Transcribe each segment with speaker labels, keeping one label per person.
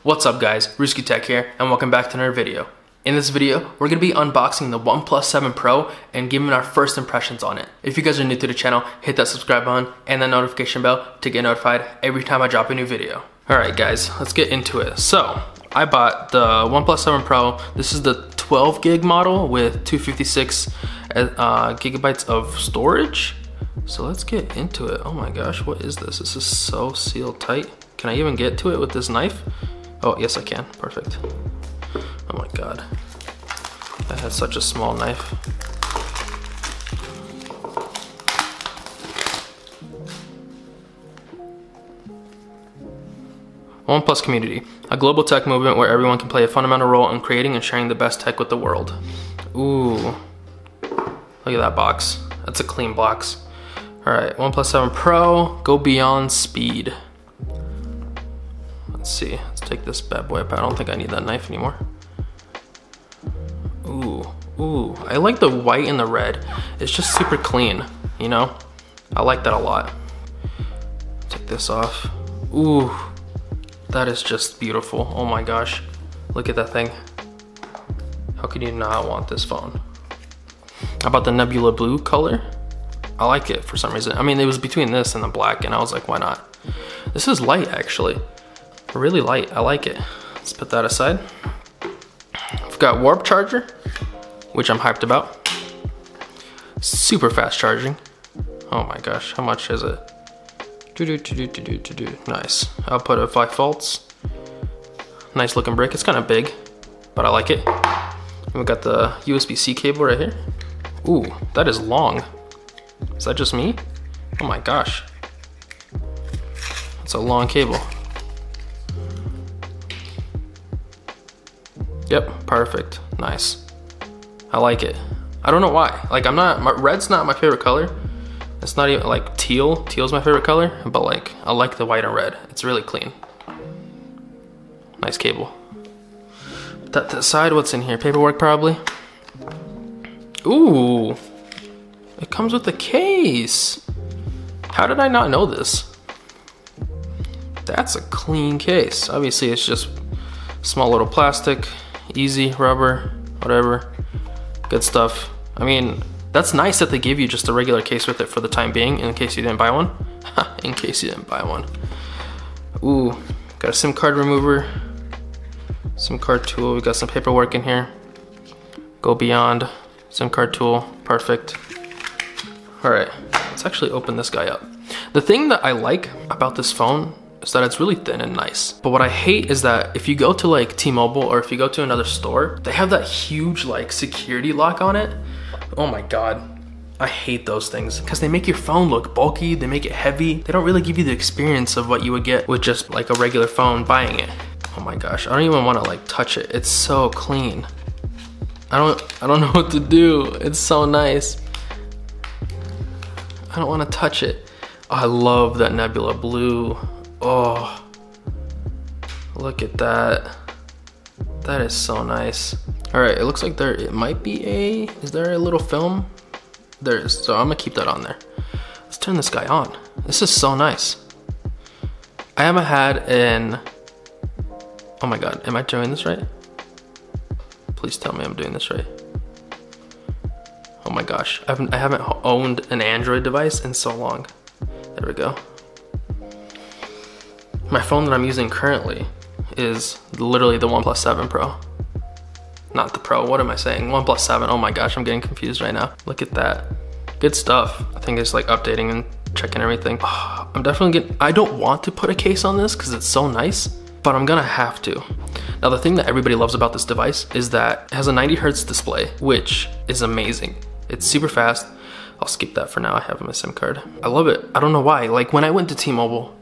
Speaker 1: What's up guys, Ruski Tech here, and welcome back to another video. In this video, we're going to be unboxing the Oneplus 7 Pro and giving our first impressions on it. If you guys are new to the channel, hit that subscribe button and that notification bell to get notified every time I drop a new video. Alright guys, let's get into it. So, I bought the Oneplus 7 Pro. This is the 12 gig model with 256 gigabytes of storage. So let's get into it. Oh my gosh, what is this? This is so sealed tight. Can I even get to it with this knife? Oh, yes I can, perfect. Oh my god, I had such a small knife. Oneplus Community, a global tech movement where everyone can play a fundamental role in creating and sharing the best tech with the world. Ooh, look at that box. That's a clean box. Alright, Oneplus 7 Pro, go beyond speed. Let's see, let's take this bad boy apart. I don't think I need that knife anymore. Ooh, I like the white and the red. It's just super clean, you know? I like that a lot. Take this off. Ooh, that is just beautiful. Oh my gosh, look at that thing. How could you not want this phone? How about the Nebula blue color? I like it for some reason. I mean, it was between this and the black and I was like, why not? This is light actually. Really light, I like it. Let's put that aside. We've got warp charger, which I'm hyped about. Super fast charging. Oh my gosh, how much is it? Nice. Output of 5 volts. Nice looking brick. It's kind of big, but I like it. And we got the USB-C cable right here. Ooh, that is long. Is that just me? Oh my gosh. It's a long cable. Yep, perfect, nice. I like it. I don't know why. Like red's not my favorite color. It's not even like teal. Teal's my favorite color, but like I like the white and red. It's really clean. Nice cable. Put that to the side. What's in here? Paperwork probably. Ooh, it comes with a case. How did I not know this? That's a clean case. Obviously it's just small little plastic. Easy, rubber, whatever, good stuff. I mean, that's nice that they give you just a regular case with it for the time being, in case you didn't buy one. In case you didn't buy one. Ooh, got a SIM card remover, SIM card tool. We got some paperwork in here. Go beyond, SIM card tool, perfect. All right, let's actually open this guy up. The thing that I like about this phone is that it's really thin and nice. But what I hate is that if you go to like T-Mobile or if you go to another store, they have that huge like security lock on it. Oh my god, I hate those things because they make your phone look bulky, they make it heavy. They don't really give you the experience of what you would get with just like a regular phone buying it. Oh my gosh, I don't even want to like touch it. It's so clean. I don't know what to do. It's so nice. I don't want to touch it. Oh, I love that Nebula blue. Oh, look at that. That is so nice. All right, it looks like it might be is there a little film? There is, so I'm gonna keep that on there. Let's turn this guy on. This is so nice. I haven't had oh my god, am I doing this right? Please tell me I'm doing this right. Oh my gosh, I haven't owned an Android device in so long. There we go. My phone that I'm using currently is literally the Oneplus 7 Pro. Not the Pro, what am I saying? Oneplus 7, oh my gosh, I'm getting confused right now. Look at that. Good stuff. I think it's like updating and checking everything. Oh, I'm definitely I don't want to put a case on this because it's so nice, but I'm gonna have to. Now the thing that everybody loves about this device is that it has a 90 Hertz display, which is amazing. It's super fast. I'll skip that for now, I have my SIM card. I love it, I don't know why. Like when I went to T-Mobile,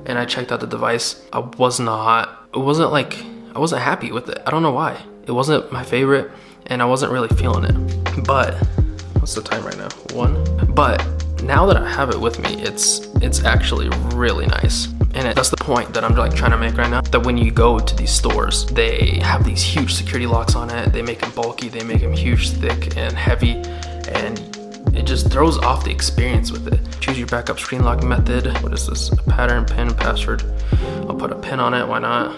Speaker 1: and I checked out the device, I wasn't happy with it. I don't know why. It wasn't my favorite and I wasn't really feeling it. But, what's the time right now? 1? But now that I have it with me, it's actually really nice. And that's the point that I'm like trying to make right now. That when you go to these stores, they have these huge security locks on it. They make them bulky, they make them huge, thick, and heavy. And it just throws off the experience with it. Choose your backup screen lock method. What is this? A pattern, pin, password. I'll put a pin on it, why not?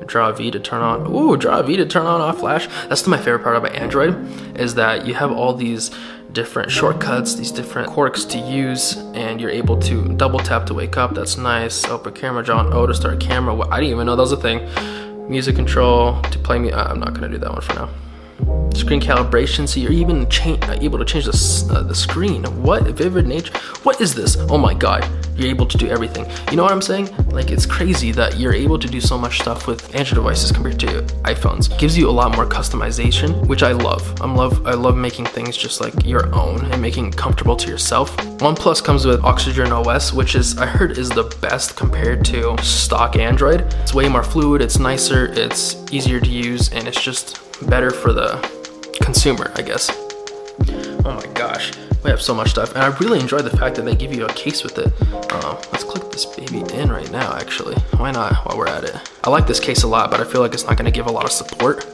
Speaker 1: Draw V to turn on. Ooh, Draw V to turn on off flash. That's my favorite part about Android, is that you have all these different shortcuts, these different quirks to use, and you're able to double tap to wake up. That's nice. Open camera, draw on O to start camera. I didn't even know that was a thing. Music control to play me. I'm not gonna do that one for now. Screen calibration, so you're even able to change the screen. What? Vivid nature? What is this? Oh my god, you're able to do everything. You know what I'm saying? Like, it's crazy that you're able to do so much stuff with Android devices compared to iPhones. It gives you a lot more customization, which I love. I love making things just like your own and making it comfortable to yourself. OnePlus comes with Oxygen OS, which I heard is the best compared to stock Android. It's way more fluid, it's nicer, it's easier to use, and it's just better for the consumer, I guess. Oh my gosh, we have so much stuff, and I really enjoy the fact that they give you a case with it. Let's click this baby in right now, actually. Why not, while we're at it? I like this case a lot, but I feel like it's not gonna give a lot of support.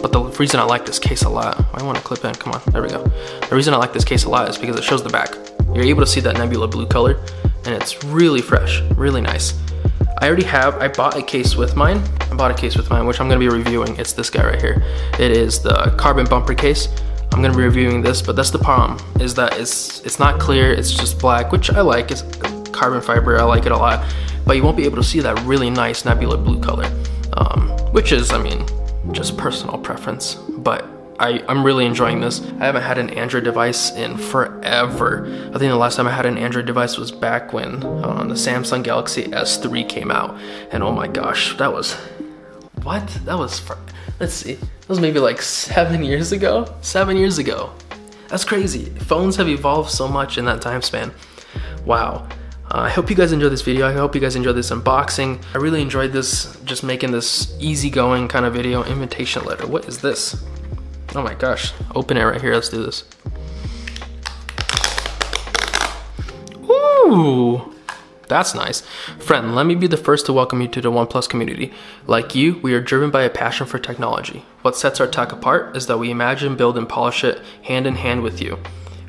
Speaker 1: But the reason I like this case a lot, I wanna clip in, come on, there we go. The reason I like this case a lot is because it shows the back. You're able to see that Nebula blue color, and it's really fresh, really nice. I bought a case with mine. Which I'm gonna be reviewing. It's this guy right here. It is the carbon bumper case. I'm gonna be reviewing this, but that's the problem, is that it's not clear, it's just black, which I like. It's carbon fiber, I like it a lot, but you won't be able to see that really nice Nebula blue color, which is, I mean, just personal preference, but I'm really enjoying this. I haven't had an Android device in forever. I think the last time I had an Android device was back when the Samsung Galaxy S3 came out. And oh my gosh, that was, what? That was, let's see, that was maybe like 7 years ago? 7 years ago. That's crazy. Phones have evolved so much in that time span. Wow. I hope you guys enjoyed this video. I hope you guys enjoyed this unboxing. I really enjoyed this, just making this easygoing kind of video. Invitation letter, what is this? Oh my gosh, open it right here, let's do this. Ooh, that's nice. Friend, let me be the first to welcome you to the OnePlus community. Like you, we are driven by a passion for technology. What sets our tech apart is that we imagine, build, and polish it hand in hand with you.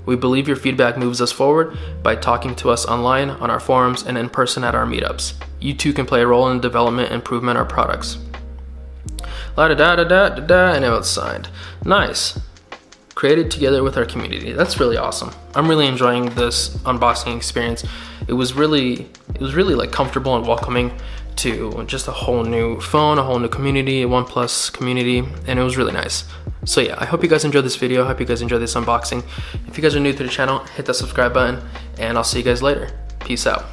Speaker 1: We believe your feedback moves us forward by talking to us online, on our forums, and in person at our meetups. You too can play a role in the development and improvement of our products. And now it's signed. Nice. Created together with our community. That's really awesome. I'm really enjoying this unboxing experience. It was really like comfortable and welcoming to just a whole new phone, a whole new community, a OnePlus community, and it was really nice. So yeah, I hope you guys enjoyed this video. I hope you guys enjoyed this unboxing. If you guys are new to the channel, hit that subscribe button, and I'll see you guys later. Peace out.